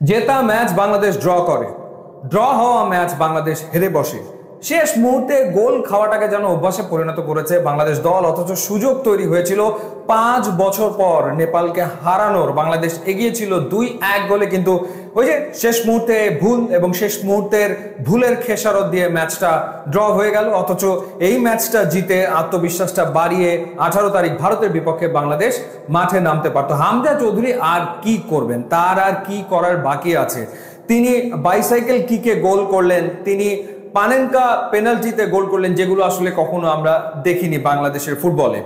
জেতা match Bangladesh draw করে, draw হওয়া ম্যাচ বাংলাদেশ হেরে বসে। শেষ মুহূর্তে গোল খাওয়াটাকে যেন অভ্যাসে পরিণত করেছে বাংলাদেশ দল, অথচ সুযোগ তৈরি হয়েছিল 5 বছর পর নেপালকে হারানোর। বাংলাদেশ এগিয়েছিল 2-1 গোলে, কিন্তু ওই যে শেষ মুহূর্তে ভুল এবং শেষ মুহূর্তের ভুলের খেসারত দিয়ে ম্যাচটা ড্র হয়ে গেল। অথচ এই ম্যাচটা জিতে আত্মবিশ্বাসটা বাড়িয়ে 18 তারিখ ভারতের বিপক্ষে বাংলাদেশ মাঠে নামতে পারত। হামজা চৌধুরী আর কি করবেন, তার আর কি করার বাকি আছে? তিনি বাইসাইকেল কিকে গোল করলেন, তিনি পানেনকা পেনাল্টিতে গোল করলেন, যেগুলো আসলে কখনো আমরা দেখিনি বাংলাদেশের ফুটবলে।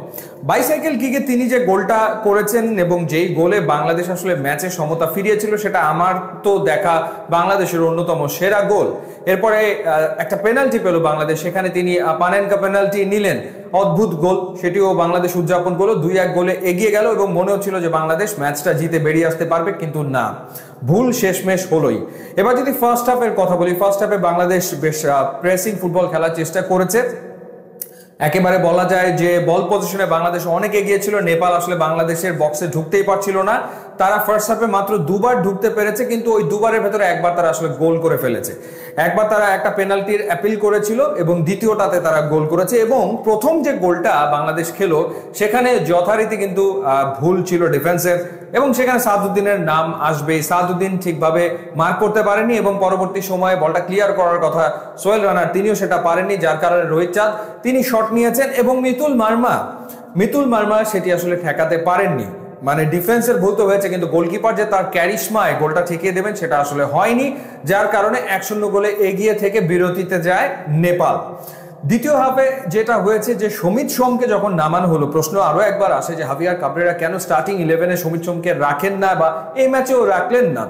বাইসাইকেল কিকে তিনি যে গোলটা করেছেন এবং যেই গোলে বাংলাদেশ আসলে ম্যাচে সমতা ফিরিয়েছিল, সেটা আমার তো দেখা বাংলাদেশের অন্যতম সেরা গোল। এরপরে একটা পেনাল্টি পেল বাংলাদেশ, সেখানে তিনি পানেনকা পেনাল্টি নিলেন, অদ্ভুত গোল, সেটিও বাংলাদেশ উদযাপন করলো, 2-1 গোলে এগিয়ে গেল এবং মনে হচ্ছিল যে বাংলাদেশ ম্যাচটা জিতে বেরিয়ে আসতে পারবে, কিন্তু না, ভুল শেষমেশ হলোই। এবার যদি ফার্স্ট হাফের কথা বলি, ফার্স্ট হাফে বাংলাদেশ বেশ প্রেসিং ফুটবল খেলার চেষ্টা করেছে। একেবারে বলা যায় যে বল পজিশনে বাংলাদেশ অনেক এগিয়ে ছিল, নেপাল আসলে বাংলাদেশের বক্সে ঢুকতেই পারছিল না। তারা ফার্স্ট হাফে মাত্র 2বার ঢুকতে পেরেছে, কিন্তু ওই 2বারের ভেতরে একবার তারা আসলে গোল করে ফেলেছে। একবার তারা একটা পেনাল্টির অ্যাপিল করেছিল এবং দ্বিতীয়টাতে তারা গোল করেছে। এবং প্রথম যে গোলটা বাংলাদেশ খেলো, সেখানে যথারীতি কিন্তু ভুল ছিল ডিফেন্সের, এবং সেখানে সাদউদ্দিনের নাম আসবে। সাদউদ্দিন ঠিকভাবে মার্ক করতে পারেনি এবং পরবর্তী সময়ে বলটা ক্লিয়ার করার কথা সোহেল রানার, তিনিও সেটা পারেননি, যার কারণে রোহিত চাঁদ তিনি শট নিয়েছেন এবং মিতুল মার্মা সেটি আসলে ঠেকাতে পারেননি। মানে ডিফেন্সের ভুল তো হয়েছে, কিন্তু গোলকিপার যে তার ক্যারিশমায় গোলটা ঠেকিয়ে দেবেন সেটা আসলে হয়নি, যার কারণে 1-0 গোলে এগিয়ে থেকে বিরতিতে যায় নেপাল। দ্বিতীয় হাফে যেটা হয়েছে যে সমিত সোমকে যখন নামানো হলো, প্রশ্ন আরো একবার আসে যে হাভিয়ার কাবরেরা কেন স্টার্টিং 11-এ সমিত সোমকে রাখেন না, বা এই ম্যাচেও রাখলেন না।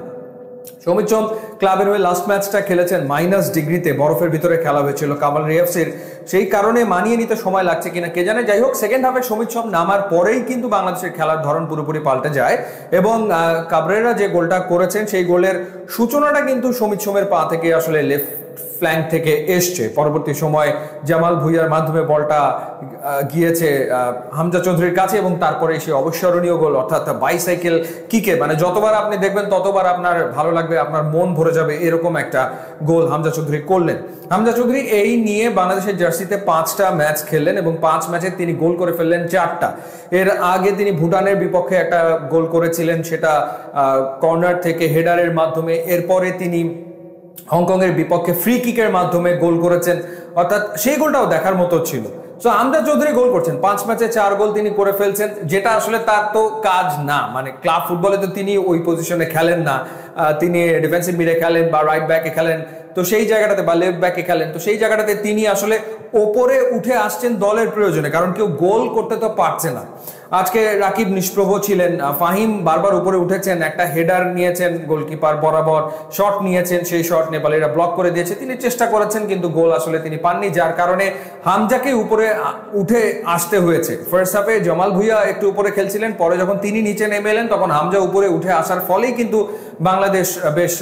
সমিত সোম ক্লাবের হয়ে লাস্ট ম্যাচটা খেলেছেন -ডিগ্রিতে, বরফের ভিতরে খেলা হয়েছিল কাভালরি এফসির, সেই কারণে মানিয়ে নিতে সময় লাগছে কিনা কে জানে। যাই হোক, সেকেন্ড হাফে সমিত সোম নামার পরেই কিন্তু বাংলাদেশের খেলার ধরন পুরোপুরি পাল্টে যায় এবং কাবরেরা যে গোলটা করেছেন সেই গোলের সূচনাটা কিন্তু সমিত সোমের পা থেকে আসলে লেফট ফ্ল্যাঙ্ক থেকে এসছে। পরবর্তী সময় জামাল ভুঁইয়ার মাধ্যমে বলটা গিয়েছে হামজা চৌধুরীর কাছে এবং তারপরে সে অবিস্মরণীয় গোল, অর্থাৎ বাইসাইকেল কিকে, মানে যতবার আপনি দেখবেন ততবার আপনার ভালো লাগবে, আপনার মন ভরে যাবে, এরকম একটা গোল হামজা চৌধুরী করলেন। হামজা চৌধুরী এই নিয়ে বাংলাদেশের জার্সিতে 5টা ম্যাচ খেললেন এবং 5 ম্যাচে তিনি গোল করে ফেললেন 4টা। এর আগে তিনি ভুটানের বিপক্ষে একটা গোল করেছিলেন, সেটা কর্নার থেকে হেডারের মাধ্যমে। এরপরে তিনি হংকং এর বিপক্ষে ফ্রি কিকের মাধ্যমে গোল করেছেন, অর্থাৎ সেই গোলটাও দেখার মতো ছিল। সো হামজা চৌধুরী গোল করছেন, 5 ম্যাচে 4 গোল তিনি করে ফেলছেন, যেটা আসলে তার তো কাজ না। মানে ক্লাব ফুটবলে তো তিনি ওই পজিশনে খেলেন না, তিনি ডিফেন্সিভ মিডে খেলেন বা রাইট ব্যাকে খেলেন, তো সেই জায়গাটাতে বা লেফট ব্যাকে খেলেন, তো সেই জায়গাটাতে তিনি আসলে ওপরে উঠে আসছেন দলের প্রয়োজনে, কারণ কেউ গোল করতে তো পারছে না। আজকে রাকিব নিষ্প্রভ ছিলেন, ফাহিম বারবার উপরে উঠেছেন, একটা হেডার নিয়েছেন গোলকিপার বরাবর, শট নিয়েছেন, সেই শট নেপালিরা ব্লক করে দিয়েছে, তিনি চেষ্টা করেছেন কিন্তু গোল আসলে তিনি পাননি, যার কারণে হামজাকে উপরে উঠে আসতে হয়েছে। ফার্স্ট হাফে জামাল ভুঁইয়া একটু উপরে খেলছিলেন, পরে যখন তিনি নিচে নেমে এলেন তখন হামজা উপরে উঠে আসার ফলেই কিন্তু বাংলাদেশ বেশ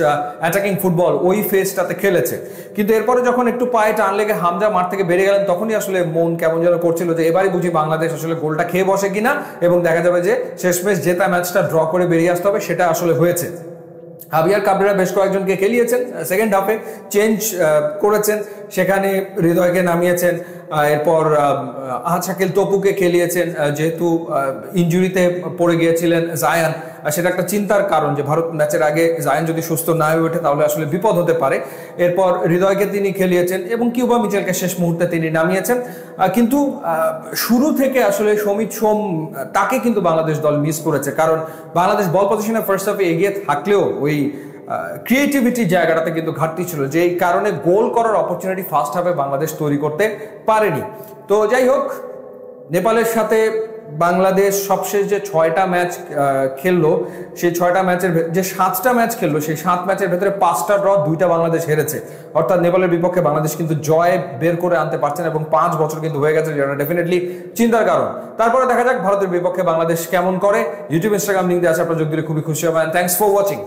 অ্যাটাকিং ফুটবল ওই ফেজটাতে খেলেছে। কিন্তু এরপরে যখন একটু পায়ে টান লেগে হামজা মাঠ থেকে বেরিয়ে গেলেন, তখনই আসলে মন কেমন যেন করছিল যে এবারই বুঝি বাংলাদেশ আসলে গোলটা খেয়ে বসে কিনা, এবং দেখা যাবে যে শেষমেশ জেতা ম্যাচটা ড্র করে বেরিয়ে আসতে হবে, সেটা আসলে হয়েছে। হাভিয়ার কাবরেরা বেশ কয়েকজনকে খেলিয়েছেন, সেকেন্ড হাফে চেঞ্জ করেছেন, সেখানে হৃদয়কে নামিয়েছেন, এরপর আহাদ শাকিল তপুকে খেলিয়েছেন, যেহেতু ইনজুরিতে পড়ে গিয়েছিলেন জায়ান, সেটা একটা চিন্তার কারণ যে ভারত ম্যাচের আগে জায়ান যদি সুস্থ না হয়ে ওঠে তাহলে আসলে বিপদ হতে পারে। এরপর হৃদয়কে তিনি খেলিয়েছেন এবং কিউবা মিচেলকে শেষ মুহূর্তে তিনি নামিয়েছেন। কিন্তু শুরু থেকে আসলে সমিত সোম তাকে কিন্তু বাংলাদেশ দল মিস করেছে, কারণ বাংলাদেশ বল পজিশনে ফার্স্ট হাফে এগিয়ে থাকলেও ওই ক্রিয়েটিভিটি জায়গাটাতে কিন্তু ঘাটতি ছিল, যেই কারণে গোল করার অপরচুনিটি ফার্স্ট হাফে বাংলাদেশ তৈরি করতে পারেনি। তো যাই হোক, নেপালের সাথে বাংলাদেশ সবশেষ যে 6টা ম্যাচ খেললো, সেই 6টা ম্যাচের যে 7টা ম্যাচ খেললো, সেই 7 ম্যাচের ভেতরে 5টা ড্র, 2টা বাংলাদেশ হেরেছে, অর্থাৎ নেপালের বিপক্ষে বাংলাদেশ কিন্তু জয় বের করে আনতে পারছেন এবং 5 বছর কিন্তু হয়ে গেছে, যেটা ডেফিনেটলি চিন্তার কারণ। তারপরে দেখা যাক ভারতের বিপক্ষে বাংলাদেশ কেমন করে। ইউটিউব ইনস্টাগ্রাম লিঙ্ক দিয়ে আছে, আপনারা যোগ দিলে খুবই খুশি হবেন। Thanks for watching.